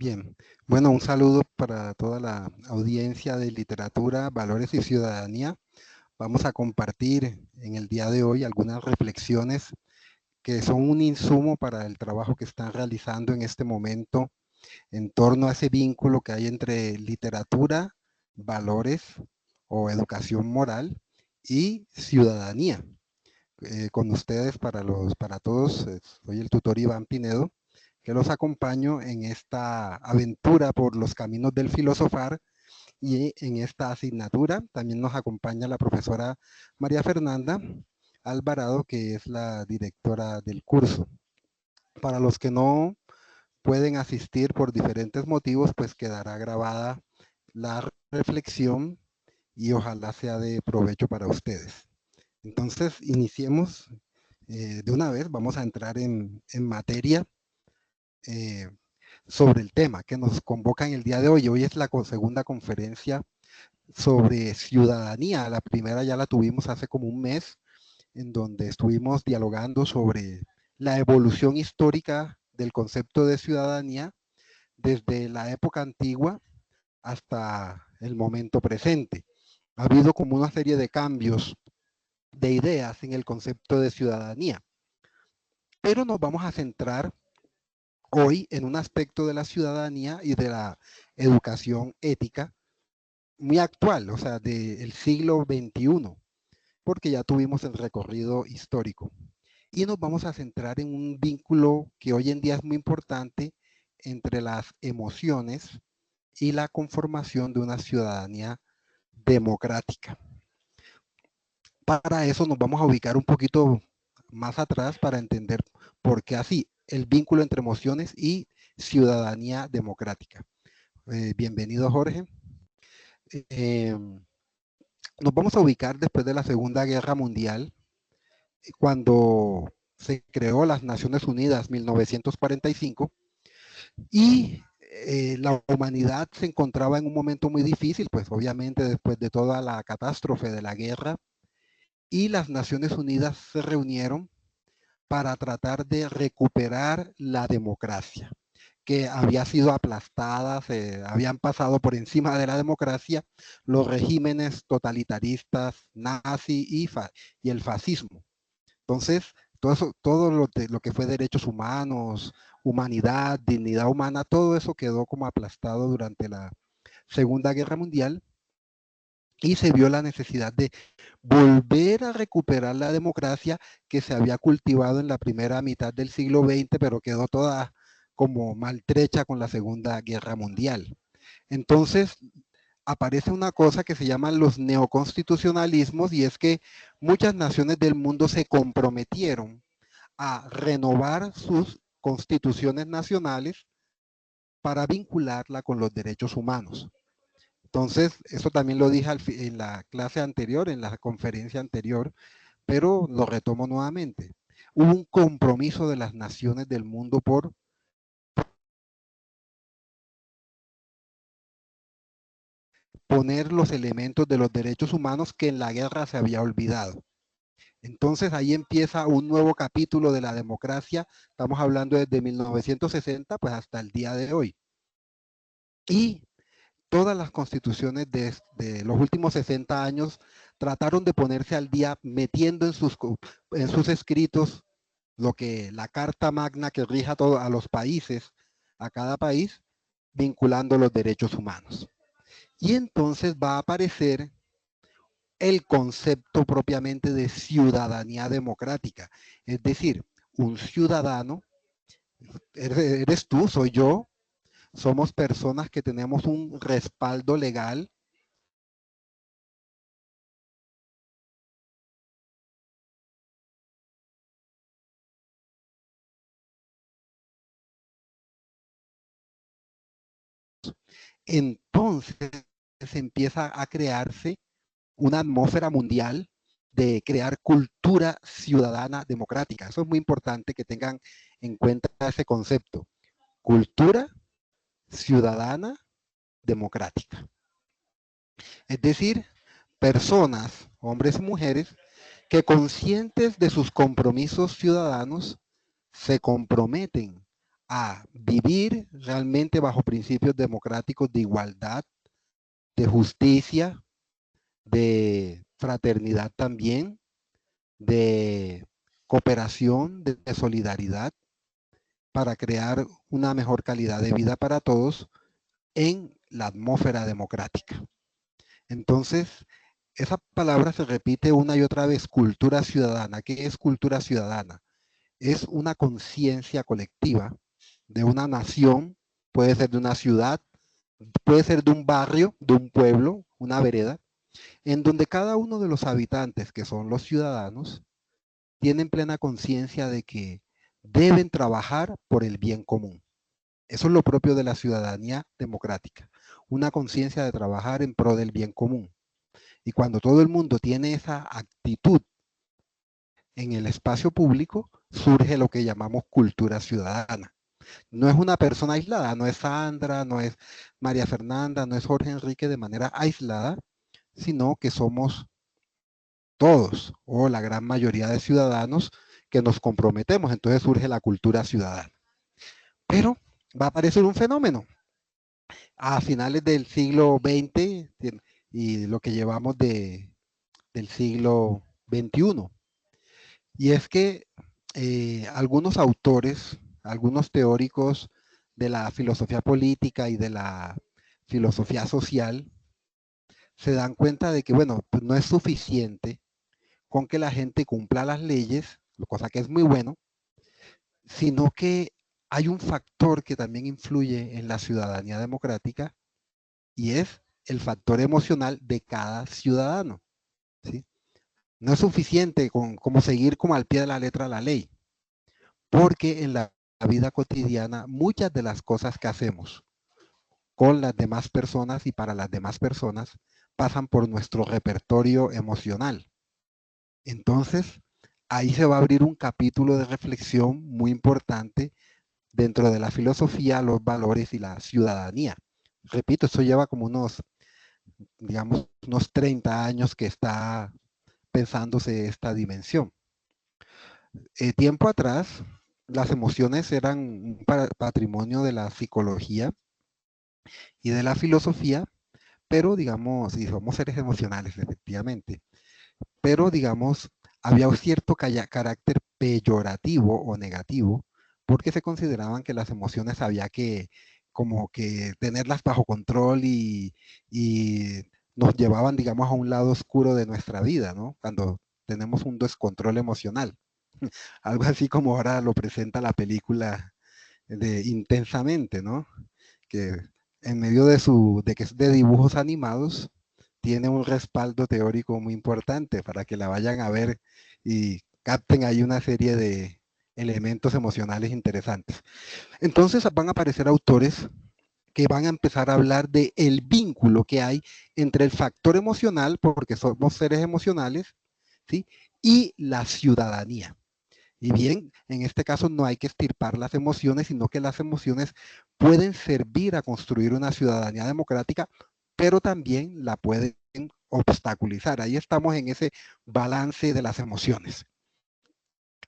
Bien, bueno, un saludo para toda la audiencia de literatura, valores y ciudadanía. Vamos a compartir en el día de hoy algunas reflexiones que son un insumo para el trabajo que están realizando en este momento en torno a ese vínculo que hay entre literatura, valores o educación moral y ciudadanía. Con ustedes, para todos, soy el tutor Iván Pinedo, que los acompaño en esta aventura por los caminos del filosofar, y en esta asignatura también nos acompaña la profesora María Fernanda Alvarado, que es la directora del curso. Para los que no pueden asistir por diferentes motivos, pues quedará grabada la reflexión y ojalá sea de provecho para ustedes. Entonces, iniciemos de una vez, vamos a entrar en materia eh, sobre el tema que nos convoca en el día de hoy. Hoy es la segunda conferencia sobre ciudadanía. La primera ya la tuvimos hace como un mes, en donde estuvimos dialogando sobre la evolución histórica del concepto de ciudadanía desde la época antigua hasta el momento presente. Ha habido como una serie de cambios de ideas en el concepto de ciudadanía, pero nos vamos a centrar hoy en un aspecto de la ciudadanía y de la educación ética muy actual, o sea, del siglo XXI, porque ya tuvimos el recorrido histórico. Y nos vamos a centrar en un vínculo que hoy en día es muy importante entre las emociones y la conformación de una ciudadanía democrática. Para eso nos vamos a ubicar un poquito más atrás para entender por qué así, el vínculo entre emociones y ciudadanía democrática. Bienvenido, Jorge. Eh, Nos vamos a ubicar después de la Segunda Guerra Mundial, cuando se creó las Naciones Unidas 1945 y la humanidad se encontraba en un momento muy difícil, pues obviamente después de toda la catástrofe de la guerra, y las Naciones Unidas se reunieron para tratar de recuperar la democracia, que había sido aplastada, se habían pasado por encima de la democracia los regímenes totalitaristas nazi y el fascismo. Entonces, todo lo que fue derechos humanos, humanidad, dignidad humana, todo eso quedó como aplastado durante la Segunda Guerra Mundial y se vio la necesidad de volver a recuperar la democracia que se había cultivado en la primera mitad del siglo XX, pero quedó toda como maltrecha con la Segunda Guerra Mundial. Entonces, aparece una cosa que se llaman los neoconstitucionalismos, y es que muchas naciones del mundo se comprometieron a renovar sus constituciones nacionales para vincularla con los derechos humanos. Entonces, eso también lo dije en la clase anterior, en la conferencia anterior, pero lo retomo nuevamente. Hubo un compromiso de las naciones del mundo por poner los elementos de los derechos humanos que en la guerra se había olvidado. Entonces ahí empieza un nuevo capítulo de la democracia. Estamos hablando desde 1960 pues hasta el día de hoy. Y todas las constituciones de los últimos 60 años trataron de ponerse al día metiendo en sus escritos lo que la Carta Magna que rija a los países, a cada país, vinculando los derechos humanos. Y entonces va a aparecer el concepto propiamente de ciudadanía democrática. Es decir, un ciudadano, eres tú, soy yo, somos personas que tenemos un respaldo legal entonces empieza a crearse una atmósfera mundial de crear cultura ciudadana democrática. Eso es muy importante que tengan en cuenta ese concepto. Cultura ciudadana democrática. Es decir, personas, hombres y mujeres, que conscientes de sus compromisos ciudadanos se comprometen a vivir realmente bajo principios democráticos de igualdad, de justicia, de fraternidad también, de cooperación, de solidaridad, para crear una mejor calidad de vida para todos en la atmósfera democrática. Entonces, esa palabra se repite una y otra vez, cultura ciudadana. ¿Qué es cultura ciudadana? Es una conciencia colectiva de una nación, puede ser de una ciudad, puede ser de un barrio, de un pueblo, una vereda, en donde cada uno de los habitantes, que son los ciudadanos, tienen plena conciencia de que deben trabajar por el bien común. Eso es lo propio de la ciudadanía democrática, una conciencia de trabajar en pro del bien común. Y cuando todo el mundo tiene esa actitud en el espacio público, surge lo que llamamos cultura ciudadana. No es una persona aislada, no es Sandra, no es María Fernanda, no es Jorge Enrique de manera aislada, sino que somos todos o la gran mayoría de ciudadanos que nos comprometemos. Entonces surge la cultura ciudadana. Pero va a aparecer un fenómeno a finales del siglo XX y lo que llevamos del siglo XXI. Y es que algunos autores, algunos teóricos de la filosofía política y de la filosofía social se dan cuenta de que, bueno, pues no es suficiente con que la gente cumpla las leyes, cosa que es muy bueno, sino que hay un factor que también influye en la ciudadanía democrática y es el factor emocional de cada ciudadano. ¿Sí? No es suficiente con como seguir como al pie de la letra la ley, porque en la vida cotidiana muchas de las cosas que hacemos con las demás personas y para las demás personas pasan por nuestro repertorio emocional. Entonces, ahí se va a abrir un capítulo de reflexión muy importante dentro de la filosofía, los valores y la ciudadanía. Repito, eso lleva como unos, digamos, unos 30 años que está pensándose esta dimensión. Tiempo atrás, las emociones eran un patrimonio de la psicología y de la filosofía, pero digamos, y somos seres emocionales, efectivamente, pero digamos, había un cierto carácter peyorativo o negativo, porque se consideraban que las emociones había que como que tenerlas bajo control y nos llevaban, digamos, a un lado oscuro de nuestra vida, ¿no? Cuando tenemos un descontrol emocional. Algo así como ahora lo presenta la película de Intensamente, ¿no? Que en medio de que es de dibujos animados, tiene un respaldo teórico muy importante para que la vayan a ver y capten ahí una serie de elementos emocionales interesantes. Entonces van a aparecer autores que van a empezar a hablar de el vínculo que hay entre el factor emocional, porque somos seres emocionales, ¿sí? Y la ciudadanía. Y bien, en este caso no hay que extirpar las emociones, sino que las emociones pueden servir a construir una ciudadanía democrática, pero también la pueden obstaculizar. Ahí estamos en ese balance de las emociones.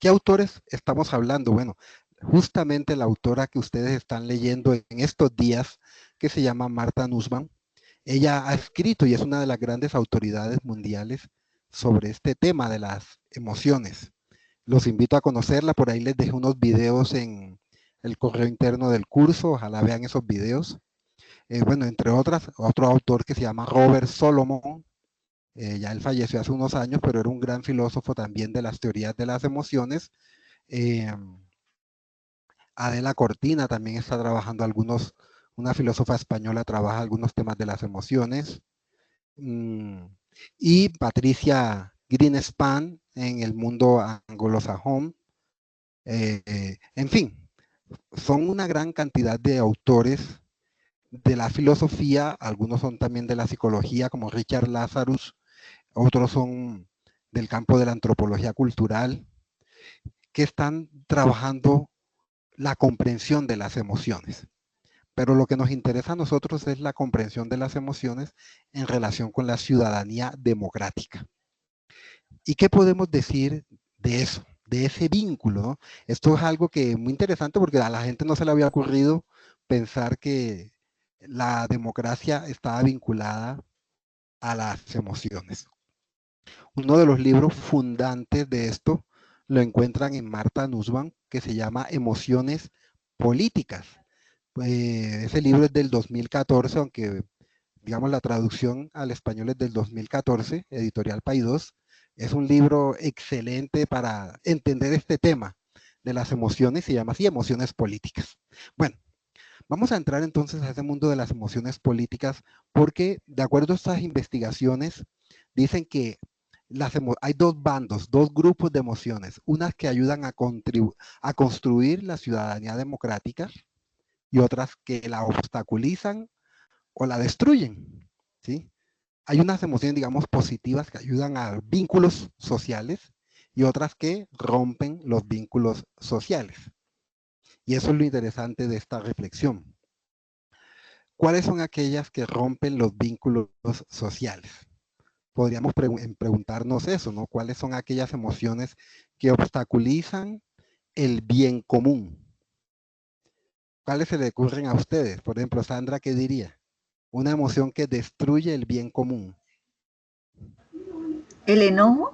¿Qué autores estamos hablando? Bueno, justamente la autora que ustedes están leyendo en estos días, que se llama Martha Nussbaum, ella ha escrito y es una de las grandes autoridades mundiales sobre este tema de las emociones. Los invito a conocerla, por ahí les dejé unos videos en el correo interno del curso, ojalá vean esos videos. Bueno, entre otras, otro autor que se llama Robert Solomon, ya él falleció hace unos años, pero era un gran filósofo también de las teorías de las emociones. Eh, Adela Cortina también está trabajando una filósofa española trabaja algunos temas de las emociones. Y Patricia Greenspan en el mundo anglosajón. En fin, son una gran cantidad de autores de la filosofía, algunos son también de la psicología, como Richard Lazarus, otros son del campo de la antropología cultural, que están trabajando la comprensión de las emociones. Pero lo que nos interesa a nosotros es la comprensión de las emociones en relación con la ciudadanía democrática. ¿Y qué podemos decir de eso? de ese vínculo, ¿no? Esto es algo que es muy interesante porque a la gente no se le había ocurrido pensar que la democracia estaba vinculada a las emociones. Uno de los libros fundantes de esto lo encuentran en Martha Nussbaum, que se llama Emociones Políticas. Ese libro es del 2014, aunque digamos la traducción al español es del 2014, editorial Paidós. Es un libro excelente para entender este tema de las emociones, se llama así, emociones políticas. Bueno, vamos a entrar entonces a ese mundo de las emociones políticas porque de acuerdo a estas investigaciones dicen que hay dos bandos, dos grupos de emociones, unas que ayudan a construir la ciudadanía democrática y otras que la obstaculizan o la destruyen, ¿sí? Hay unas emociones, digamos, positivas que ayudan a vínculos sociales y otras que rompen los vínculos sociales. Y eso es lo interesante de esta reflexión. ¿Cuáles son aquellas que rompen los vínculos sociales? Podríamos preguntarnos eso, ¿no? ¿Cuáles son aquellas emociones que obstaculizan el bien común? ¿Cuáles se le ocurren a ustedes? Por ejemplo, Sandra, ¿qué diría? Una emoción que destruye el bien común. ¿El enojo?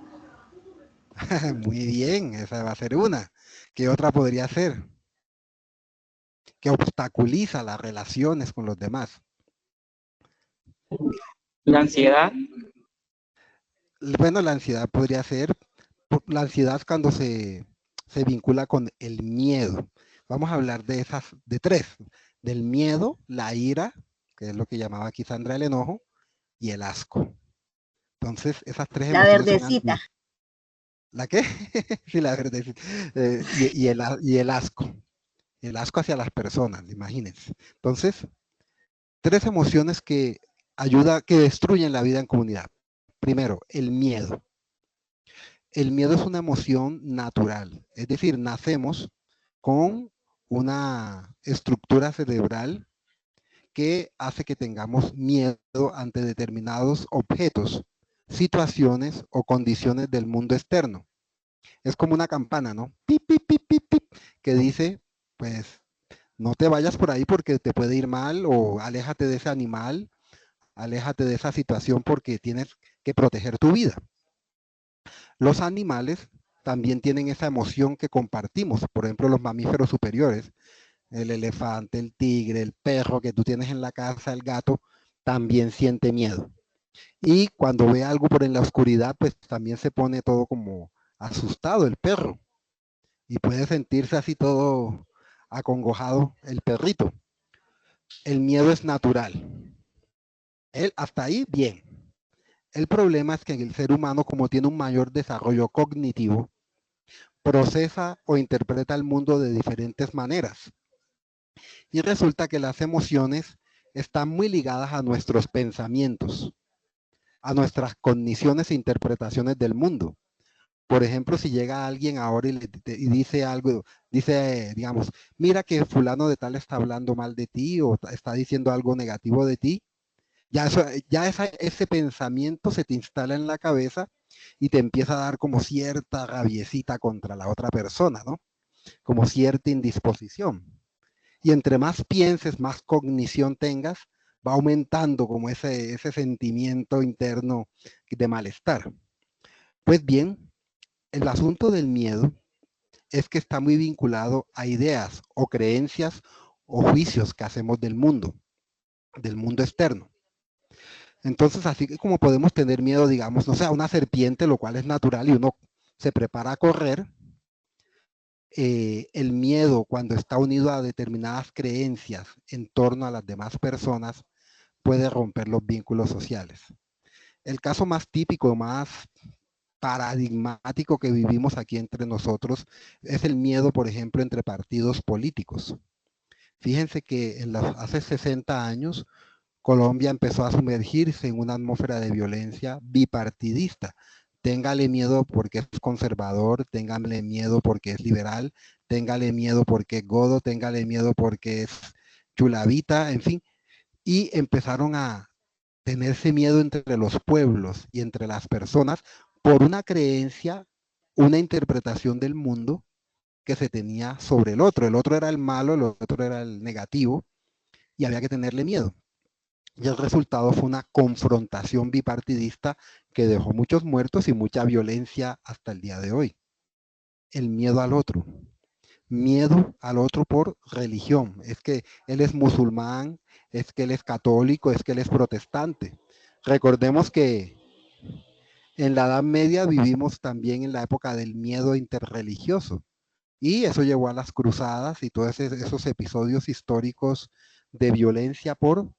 Muy bien, esa va a ser una. ¿Qué otra podría ser? Que obstaculiza las relaciones con los demás. La ansiedad. Bueno, la ansiedad podría ser, la ansiedad cuando se vincula con el miedo. Vamos a hablar de esas, de tres, del miedo, la ira, que es lo que llamaba aquí Sandra el enojo, y el asco. Entonces, esas tres La emociones son verdecita. ¿La qué? Sí, la verdad. Y el asco. El asco hacia las personas, imagínense. Entonces, tres emociones que destruyen la vida en comunidad. Primero, el miedo. El miedo es una emoción natural, es decir, nacemos con una estructura cerebral que hace que tengamos miedo ante determinados objetos, situaciones o condiciones del mundo externo. Es como una campana, ¿no? Pip, pip, pip, pip, pip, que dice, pues, no te vayas por ahí porque te puede ir mal o aléjate de ese animal, aléjate de esa situación porque tienes que proteger tu vida. Los animales también tienen esa emoción que compartimos, por ejemplo, los mamíferos superiores, el elefante, el tigre, el perro que tú tienes en la casa, el gato, también siente miedo. Y cuando ve algo por en la oscuridad, pues también se pone todo como asustado el perro y puede sentirse así todo acongojado el perrito. El miedo es natural. Él hasta ahí bien. El problema es que el ser humano, como tiene un mayor desarrollo cognitivo, procesa o interpreta el mundo de diferentes maneras. Y resulta que las emociones están muy ligadas a nuestros pensamientos, a nuestras cogniciones e interpretaciones del mundo. Por ejemplo, si llega alguien ahora y dice algo, dice, digamos, mira que fulano de tal está hablando mal de ti o está diciendo algo negativo de ti, ese pensamiento se te instala en la cabeza y te empieza a dar como cierta rabiecita contra la otra persona, ¿no? Como cierta indisposición. Y entre más pienses, más cognición tengas, va aumentando como ese sentimiento interno de malestar. Pues bien, el asunto del miedo es que está muy vinculado a ideas o creencias o juicios que hacemos del mundo externo. Entonces, así que como podemos tener miedo, digamos, no sé, a una serpiente, lo cual es natural y uno se prepara a correr, el miedo cuando está unido a determinadas creencias en torno a las demás personas puede romper los vínculos sociales. El caso más típico, más paradigmático que vivimos aquí entre nosotros es el miedo, por ejemplo, entre partidos políticos. Fíjense que hace 60 años Colombia empezó a sumergirse en una atmósfera de violencia bipartidista. Téngale miedo porque es conservador, téngale miedo porque es liberal, téngale miedo porque es godo, téngale miedo porque es chulavita, en fin. Y empezaron a tenerse miedo entre los pueblos y entre las personas por una creencia una interpretación del mundo que se tenía sobre el otro. El otro era el malo, el otro era el negativo, y había que tenerle miedo. Y el resultado fue una confrontación bipartidista que dejó muchos muertos y mucha violencia hasta el día de hoy. El miedo al otro. Miedo al otro por religión. Es que él es musulmán, es que él es católico, es que él es protestante. Recordemos que en la Edad Media vivimos también en la época del miedo interreligioso. Y eso llevó a las cruzadas y todos esos episodios históricos de violencia por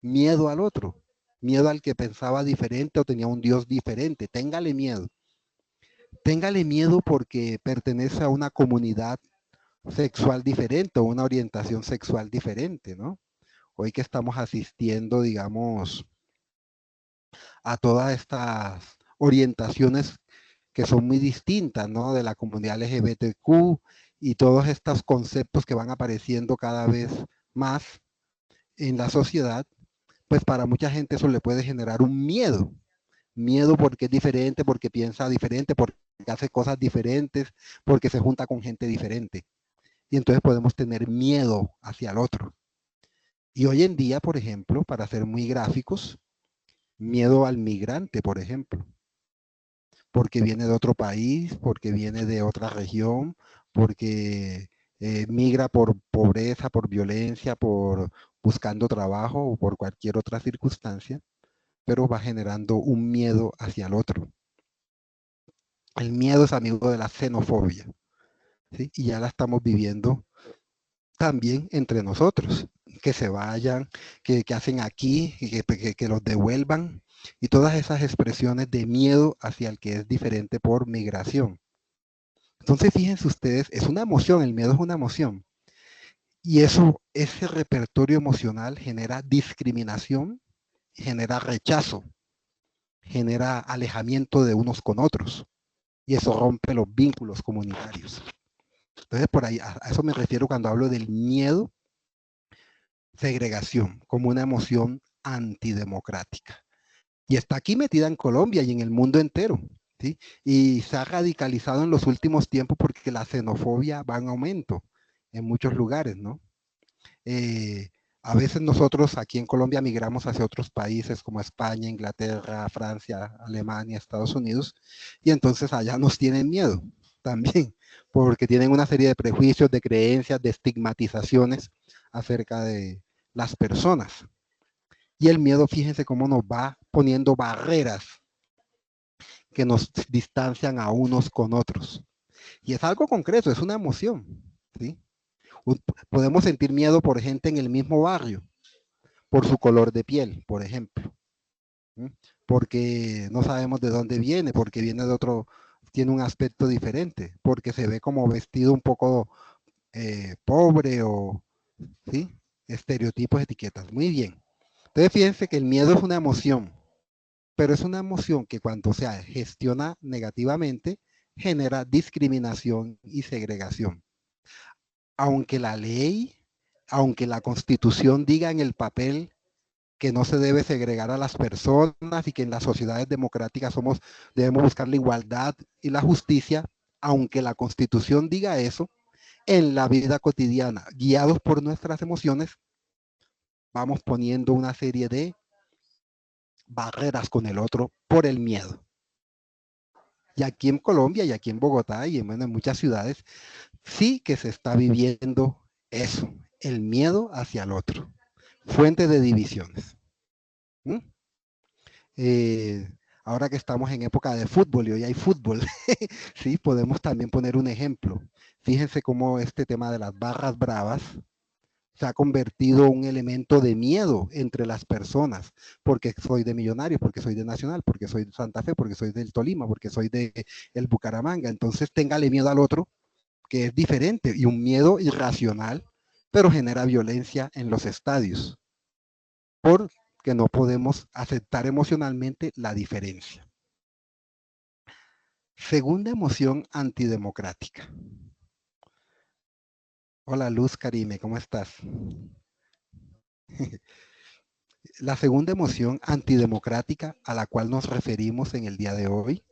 miedo al otro, miedo al que pensaba diferente o tenía un Dios diferente. Téngale miedo. Téngale miedo porque pertenece a una comunidad sexual diferente o una orientación sexual diferente, ¿no? Hoy que estamos asistiendo, digamos, a todas estas orientaciones que son muy distintas, ¿no? De la comunidad LGBTQ y todos estos conceptos que van apareciendo cada vez más en la sociedad, pues para mucha gente eso le puede generar un miedo. Miedo porque es diferente, porque piensa diferente, porque hace cosas diferentes, porque se junta con gente diferente. Y entonces podemos tener miedo hacia el otro. Y hoy en día, por ejemplo, para ser muy gráficos, miedo al migrante, por ejemplo, porque viene de otro país, porque viene de otra región, porque migra por pobreza, por violencia, por buscando trabajo o por cualquier otra circunstancia, pero va generando un miedo hacia el otro. El miedo es amigo de la xenofobia, ¿sí? Y ya la estamos viviendo también entre nosotros, que se vayan, que hacen aquí, que los devuelvan, y todas esas expresiones de miedo hacia el que es diferente por migración. Entonces, fíjense ustedes, es una emoción, el miedo es una emoción. Y eso, ese repertorio emocional genera discriminación, genera rechazo, genera alejamiento de unos con otros. Y eso rompe los vínculos comunitarios. Entonces, por ahí, a eso me refiero cuando hablo del miedo, segregación, como una emoción antidemocrática. Y está aquí metida en Colombia y en el mundo entero. ¿Sí? Y se ha radicalizado en los últimos tiempos porque la xenofobia va en aumento en muchos lugares, ¿no? Eh, a veces nosotros aquí en Colombia migramos hacia otros países como España, Inglaterra, Francia, Alemania, Estados Unidos, y entonces allá nos tienen miedo también, porque tienen una serie de prejuicios, de creencias, de estigmatizaciones acerca de las personas. Y el miedo, fíjense cómo nos va poniendo barreras que nos distancian a unos con otros. Y es algo concreto, es una emoción, ¿sí? Podemos sentir miedo por gente en el mismo barrio, por su color de piel, por ejemplo, ¿sí? Porque no sabemos de dónde viene, porque viene de otro, tiene un aspecto diferente, porque se ve como vestido un poco pobre o, ¿sí? Estereotipos, etiquetas. Muy bien. Entonces fíjense que el miedo es una emoción, pero es una emoción que cuando se gestiona negativamente genera discriminación y segregación. Aunque la ley, aunque la constitución diga en el papel que no se debe segregar a las personas y que en las sociedades democráticas debemos buscar la igualdad y la justicia, aunque la constitución diga eso, en la vida cotidiana, guiados por nuestras emociones, vamos poniendo una serie de barreras con el otro por el miedo. Y aquí en Colombia y aquí en Bogotá y en muchas ciudades, sí que se está viviendo eso, el miedo hacia el otro, fuente de divisiones. ¿Mm? Eh, ahora que estamos en época de fútbol y hoy hay fútbol, sí, podemos también poner un ejemplo. Fíjense cómo este tema de las barras bravas se ha convertido en un elemento de miedo entre las personas, porque soy de Millonarios, porque soy de Nacional, porque soy de Santa Fe, porque soy del Tolima, porque soy de el Bucaramanga. Entonces, téngale miedo al otro, que es diferente, y un miedo irracional, pero genera violencia en los estadios, porque no podemos aceptar emocionalmente la diferencia. Segunda emoción antidemocrática. Hola Luz Karime, ¿cómo estás? La segunda emoción antidemocrática a la cual nos referimos en el día de hoy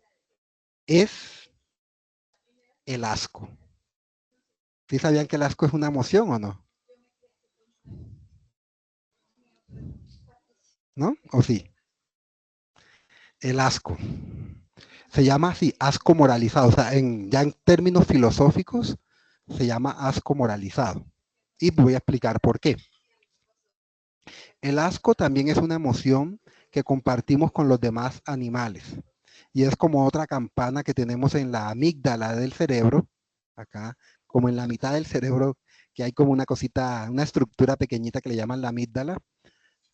es el asco. ¿Sí sabían que el asco es una emoción o no? ¿No? ¿O sí? El asco. Se llama así, asco moralizado. O sea, ya en términos filosóficos, se llama asco moralizado. Y voy a explicar por qué. El asco también es una emoción que compartimos con los demás animales. Y es como otra campana que tenemos en la amígdala del cerebro, acá, como en la mitad del cerebro, que hay como una cosita, una estructura pequeñita que le llaman la amígdala.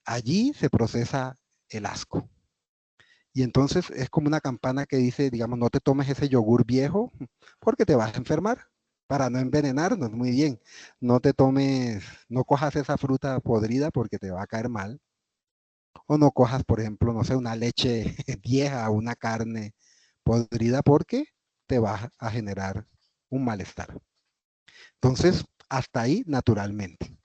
Allí se procesa el asco. Y entonces es como una campana que dice, digamos, no te tomes ese yogur viejo porque te vas a enfermar. Para no envenenarnos, muy bien. No te tomes, no cojas esa fruta podrida porque te va a caer mal. O no cojas, por ejemplo, no sé, una leche vieja o una carne podrida porque te va a generar un malestar. Entonces, hasta ahí naturalmente.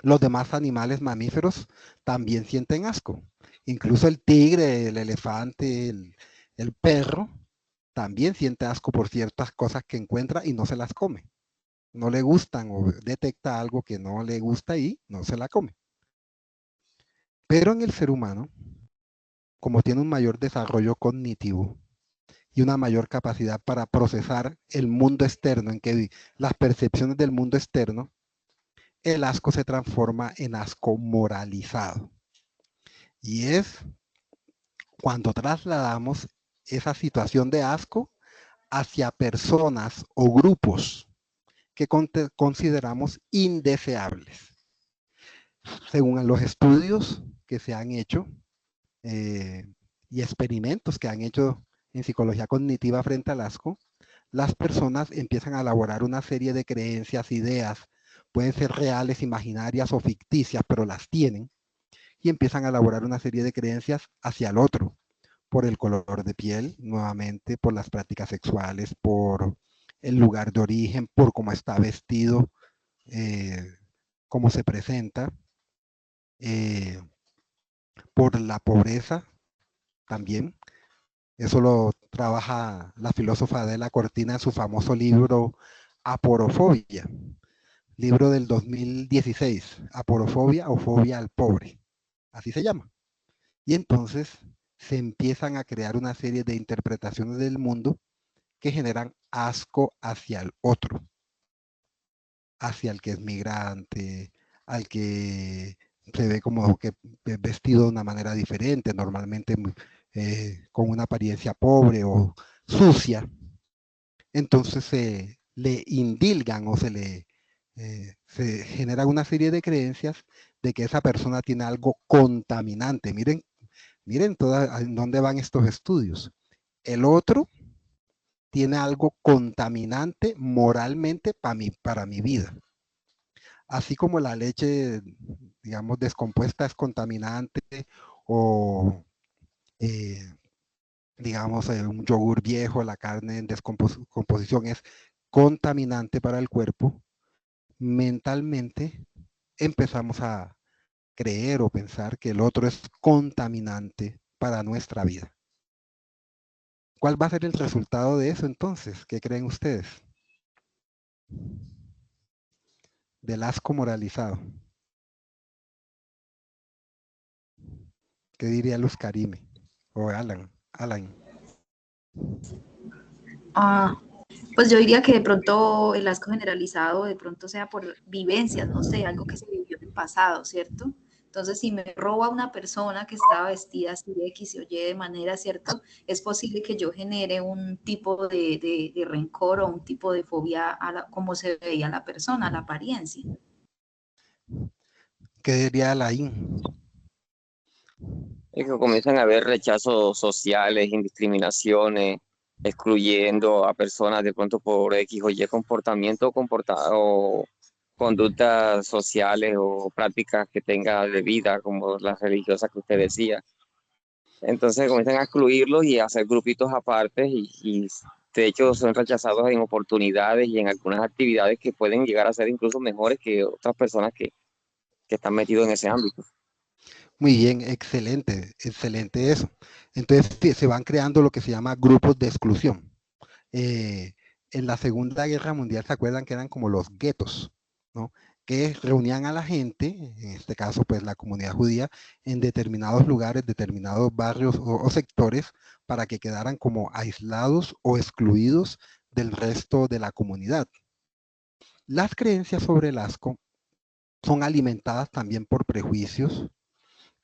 Los demás animales mamíferos también sienten asco. Incluso el tigre, el elefante, el perro también siente asco por ciertas cosas que encuentra y no se las come. No le gustan o detecta algo que no le gusta y no se la come. Pero en el ser humano, como tiene un mayor desarrollo cognitivo y una mayor capacidad para procesar el mundo externo, en que las percepciones del mundo externo, el asco se transforma en asco moralizado. Y es cuando trasladamos esa situación de asco hacia personas o grupos que consideramos indeseables. Según los estudios que se han hecho eh, y experimentos que han hecho en psicología cognitiva frente al asco, las personas empiezan a elaborar una serie de creencias, ideas, pueden ser reales, imaginarias o ficticias, pero las tienen, y empiezan a elaborar una serie de creencias hacia el otro, por el color de piel, nuevamente, por las prácticas sexuales, por el lugar de origen, por cómo está vestido, eh, cómo se presenta, eh, por la pobreza también. Eso lo trabaja la filósofa Adela Cortina en su famoso libro Aporofobia, libro del 2016, Aporofobia o fobia al pobre, así se llama. Y entonces se empiezan a crear una serie de interpretaciones del mundo que generan asco hacia el otro, hacia el que es migrante, al que se ve como que vestido de una manera diferente, normalmente con una apariencia pobre o sucia. Entonces se le indilgan o se genera una serie de creencias de que esa persona tiene algo contaminante. Miren en dónde van estos estudios. El otro tiene algo contaminante moralmente para mi vida. Así como la leche, digamos, descompuesta es contaminante o, eh, digamos, un yogur viejo, la carne en descomposición es contaminante para el cuerpo, mentalmente empezamos a creer o pensar que el otro es contaminante para nuestra vida. ¿Cuál va a ser el resultado de eso entonces? ¿Qué creen ustedes? Del asco moralizado. ¿Qué diría Luz Karime? O Alan. Alan. Ah, pues yo diría que de pronto el asco generalizado de pronto sea por vivencias, no sé, algo que se vivió en el pasado, ¿cierto? Entonces, si me roba una persona que estaba vestida así de X o Y de manera, ¿cierto? Es posible que yo genere un tipo de rencor o un tipo de fobia a cómo se veía la persona, a la apariencia. ¿Qué diría Alain? Es que comienzan a haber rechazos sociales, indiscriminaciones, excluyendo a personas de pronto por X o Y comportamiento o conductas sociales o prácticas que tenga de vida, como las religiosas que usted decía. Entonces comienzan a excluirlos y a hacer grupitos aparte y de hecho son rechazados en oportunidades y en algunas actividades que pueden llegar a ser incluso mejores que otras personas que están metidos en ese ámbito. Muy bien, excelente, excelente eso. Entonces se van creando lo que se llama grupos de exclusión. Eh, en la Segunda Guerra Mundial, ¿se acuerdan que eran como los guetos, ¿no? Que reunían a la gente, en este caso pues la comunidad judía, en determinados lugares, determinados barrios o sectores, para que quedaran como aislados o excluidos del resto de la comunidad. Las creencias sobre el asco son alimentadas también por prejuicios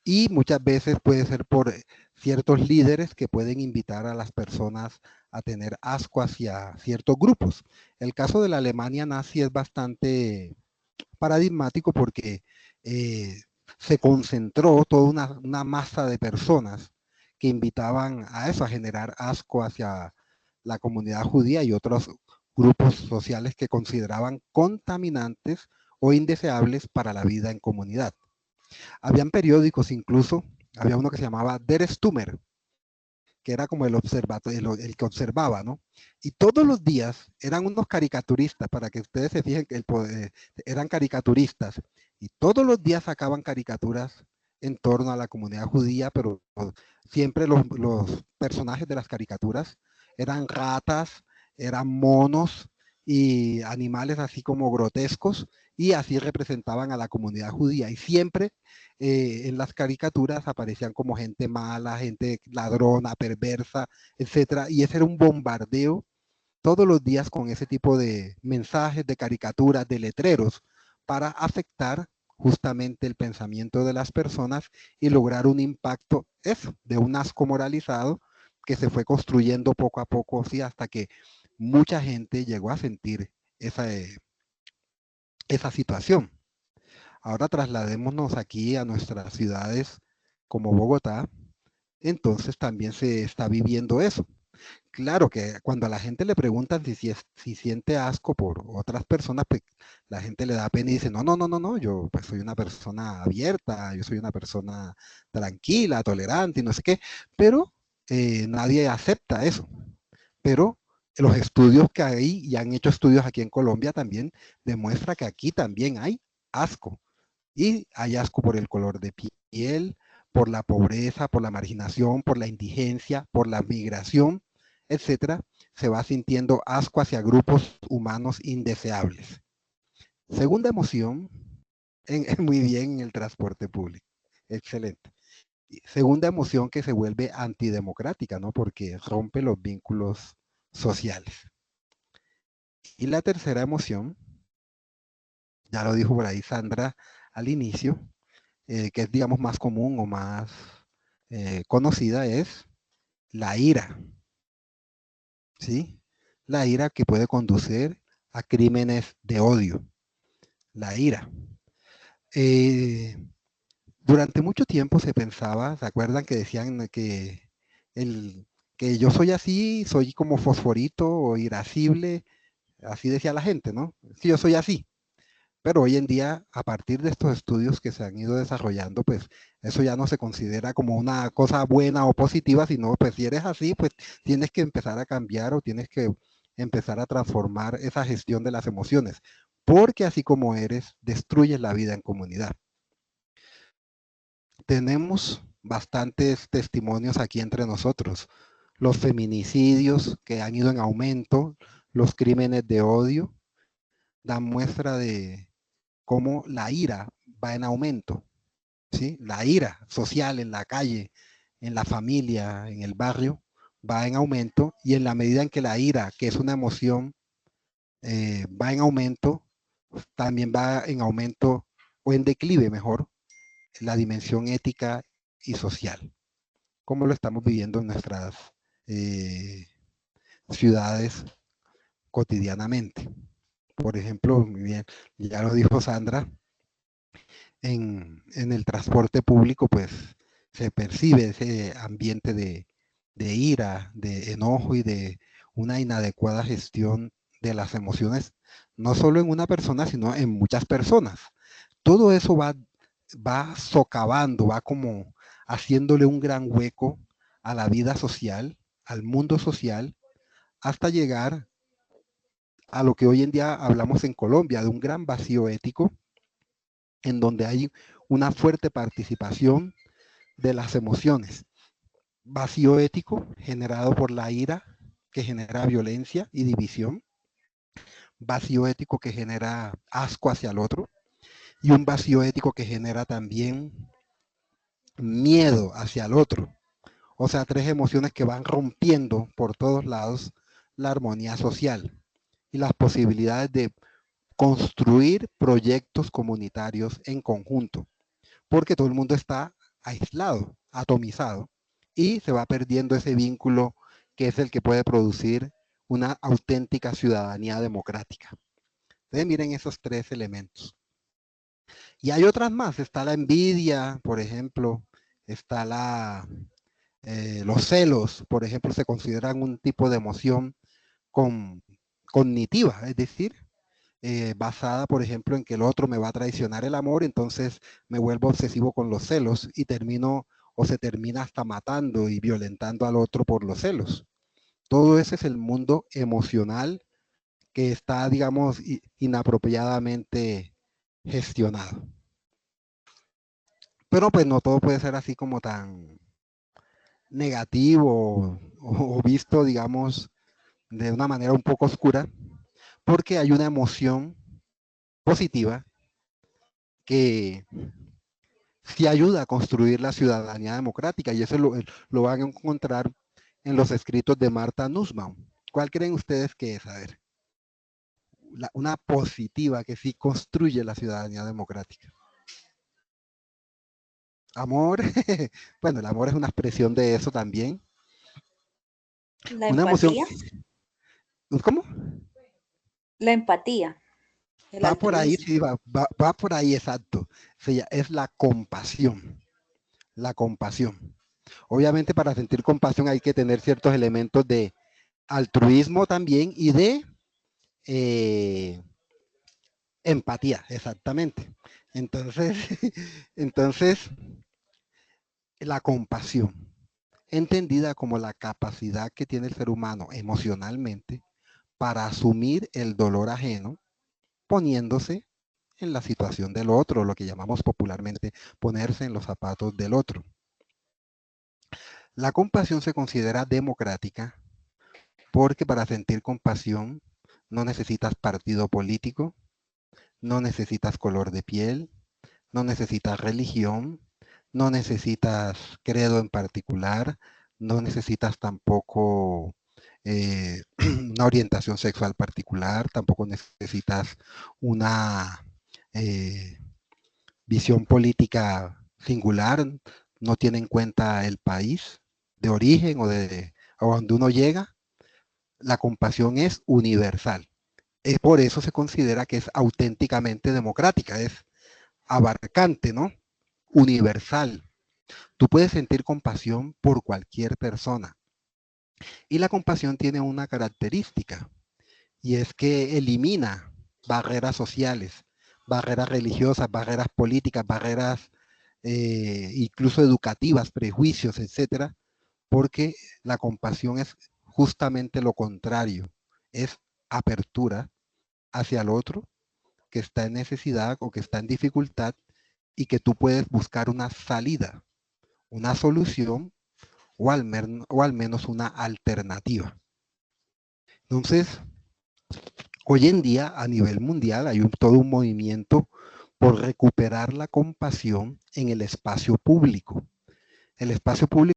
y muchas veces puede ser por ciertos líderes que pueden invitar a las personas a tener asco hacia ciertos grupos. El caso de la Alemania nazi es bastante paradigmático porque se concentró toda una masa de personas que invitaban a eso, a generar asco hacia la comunidad judía y otros grupos sociales que consideraban contaminantes o indeseables para la vida en comunidad. Habían periódicos incluso, había uno que se llamaba Der Stummer, que era como el el que observaba, ¿no? Y todos los días eran unos caricaturistas, para que ustedes se fijen que eran caricaturistas, y todos los días sacaban caricaturas en torno a la comunidad judía, pero siempre los personajes de las caricaturas eran ratas, eran monos y animales así como grotescos, y así representaban a la comunidad judía. Y siempre en las caricaturas aparecían como gente mala, gente ladrona, perversa, etcétera. Y ese era un bombardeo todos los días con ese tipo de mensajes, de caricaturas, de letreros, para afectar justamente el pensamiento de las personas y lograr un impacto, eso, de un asco moralizado que se fue construyendo poco a poco, sí, hasta que mucha gente llegó a sentir esa situación. Ahora trasladémonos aquí a nuestras ciudades como Bogotá, entonces también se está viviendo eso. Claro que cuando a la gente le preguntan si siente asco por otras personas, pues la gente le da pena y dice, no, no, no, no, no, yo pues soy una persona abierta, yo soy una persona tranquila, tolerante y no sé qué, pero nadie acepta eso. Pero los estudios que hay, y han hecho estudios aquí en Colombia también, demuestra que aquí también hay asco. Y hay asco por el color de piel, por la pobreza, por la marginación, por la indigencia, por la migración, etcétera. Se va sintiendo asco hacia grupos humanos indeseables. Segunda emoción, muy bien en el transporte público. Excelente. Segunda emoción que se vuelve antidemocrática, ¿no? Porque rompe los vínculos sociales. Y la tercera emoción, ya lo dijo por ahí Sandra al inicio, que es, digamos, más común o más conocida, es la ira, ¿sí? La ira que puede conducir a crímenes de odio, la ira. Durante mucho tiempo se pensaba, ¿se acuerdan que decían que yo soy así, soy como fosforito o irascible? Así decía la gente, ¿no? Sí, yo soy así. Pero hoy en día, a partir de estos estudios que se han ido desarrollando, pues eso ya no se considera como una cosa buena o positiva, sino pues si eres así, pues tienes que empezar a cambiar o tienes que empezar a transformar esa gestión de las emociones, porque así como eres, destruyes la vida en comunidad. Tenemos bastantes testimonios aquí entre nosotros. Los feminicidios que han ido en aumento, los crímenes de odio, dan muestra de cómo la ira va en aumento, ¿sí? La ira social en la calle, en la familia, en el barrio, va en aumento y en la medida en que la ira, que es una emoción, va en aumento, también va en aumento o en declive, mejor, la dimensión ética y social, como lo estamos viviendo en nuestras eh, ciudades cotidianamente. Por ejemplo, muy bien, ya lo dijo Sandra, en el transporte público, pues se percibe ese ambiente de ira, de enojo y de una inadecuada gestión de las emociones, no solo en una persona, sino en muchas personas. Todo eso va socavando, va como haciéndole un gran hueco a la vida social, al mundo social, hasta llegar a lo que hoy en día hablamos en Colombia, de un gran vacío ético, en donde hay una fuerte participación de las emociones. Vacío ético generado por la ira, que genera violencia y división. vacío ético que genera asco hacia el otro y un vacío ético que genera también miedo hacia el otro. O sea, tres emociones que van rompiendo por todos lados la armonía social y las posibilidades de construir proyectos comunitarios en conjunto, porque todo el mundo está aislado, atomizado, y se va perdiendo ese vínculo que es el que puede producir una auténtica ciudadanía democrática. Entonces, miren esos tres elementos. Y hay otras más, está la envidia, por ejemplo, está los celos, por ejemplo, se consideran un tipo de emoción cognitiva, es decir, basada, por ejemplo, en que el otro me va a traicionar el amor, entonces me vuelvo obsesivo con los celos y termino o se termina hasta matando y violentando al otro por los celos. Todo ese es el mundo emocional que está, digamos, inapropiadamente gestionado. Pero pues no todo puede ser así como tan negativo o visto, digamos, de una manera un poco oscura, porque hay una emoción positiva que sí ayuda a construir la ciudadanía democrática y eso lo van a encontrar en los escritos de Martha Nussbaum. ¿Cuál creen ustedes que es? A ver, una positiva que sí construye la ciudadanía democrática. Amor, bueno, el amor es una expresión de eso también. La Una emoción, empatía. ¿cómo? La empatía. El Va por ahí, altruismo. sí, va por ahí, exacto. Es la compasión, la compasión. Obviamente para sentir compasión hay que tener ciertos elementos de altruismo también y de empatía, exactamente. Entonces, entonces, la compasión, entendida como la capacidad que tiene el ser humano emocionalmente para asumir el dolor ajeno, poniéndose en la situación del otro, lo que llamamos popularmente ponerse en los zapatos del otro. La compasión se considera democrática porque para sentir compasión no necesitas partido político, no necesitas color de piel, no necesitas religión, no necesitas credo en particular, no necesitas tampoco una orientación sexual particular, tampoco necesitas una visión política singular, no tiene en cuenta el país de origen o a donde uno llega. La compasión es universal. Por eso se considera que es auténticamente democrática, es abarcante, ¿no? Universal. Tú puedes sentir compasión por cualquier persona. Y la compasión tiene una característica, y es que elimina barreras sociales, barreras religiosas, barreras políticas, barreras incluso educativas, prejuicios, etcétera, porque la compasión es justamente lo contrario, es apertura hacia el otro que está en necesidad o que está en dificultad y que tú puedes buscar una salida, una solución o al menos una alternativa. Entonces, hoy en día a nivel mundial hay todo un movimiento por recuperar la compasión en el espacio público. El espacio público